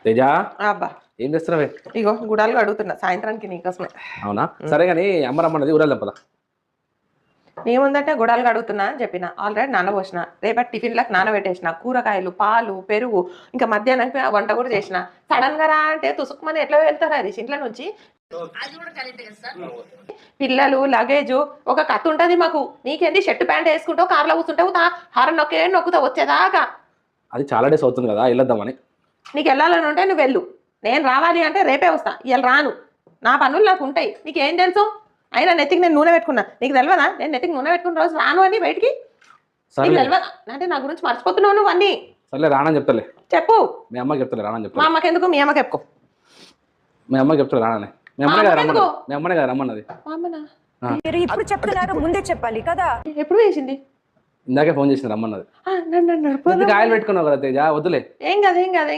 తేజ అబ్బా ఏం చేస్తున్నావే? ఇగో గుడాలు అడుగుతున్నా సాయంత్రానికి నీకోసమే. అవునా, సరే కానీ అమ్మ రమ్మన్నది ఊరాలు పద. ఏముందంటే గుడాలు అడుగుతున్నా అని చెప్పిన, ఆల్రెడీ నానబోసిన, రేపటి టిఫిన్లకు నానబెట్టేసిన, కూరగాయలు, పాలు, పెరుగు, ఇంకా మధ్యాహ్నానికి వంట కూడా చేసిన. సడన్ గా రా అంటే తుసుకుమని ఎట్లా వెళ్తారా అది ఇంట్లో నుంచి? పిల్లలు, లగేజ్, ఒక కత్తి ఉంటది మాకు. నీకేంటి షర్ట్ ప్యాంట్ వేసుకుంటావు, కార్లో కూర్చుంటావు, హారం నొక్కుతావు వచ్చేదాకా. అది చాలా డేస్ అవుతుంది కదా, వెళ్ళొద్దామని. నీకు వెళ్ళాలని ఉంటే నువ్వు వెళ్ళు, నేను రావాలి అంటే రేపే వస్తా, ఇవాళ రాను. నా పనులు నాకు ఉంటాయి, నీకేం తెలుసు? అయినా నెత్తికి నేను నూనె పెట్టుకున్నా, నీకు తెలియదా? నేను నెత్తికి నూనె పెట్టుకున్న రోజు రాను అని బయటికి. నీకు తెలియదా అంటే నా గురించి మర్చిపోతున్నావు నువ్వు అన్ని? సర్లే రానని చెప్తలే. చెప్పు. మీ అమ్మకి చెప్తలే రానని చెప్తా. మా అమ్మకి ఎందుకు? మీ అమ్మకి చెప్పుకో. మీ అమ్మకి చెప్తలే రానని. మీ అమ్మనే కదా రమ్మన్నది. మీ అమ్మనే కదా రమ్మన్నది. మీరు ఇప్పుడు చెప్తున్నారు, ముందే చెప్పాలి కదా. ఎప్పుడు వేసింది? ఇందాకే ఫోన్ చేసింది రమ్మన్నది. ఆయిల్ పెట్టుకున్నావు కదా తేజ, వద్దులే. ఏం కాదు ఏం కాదు.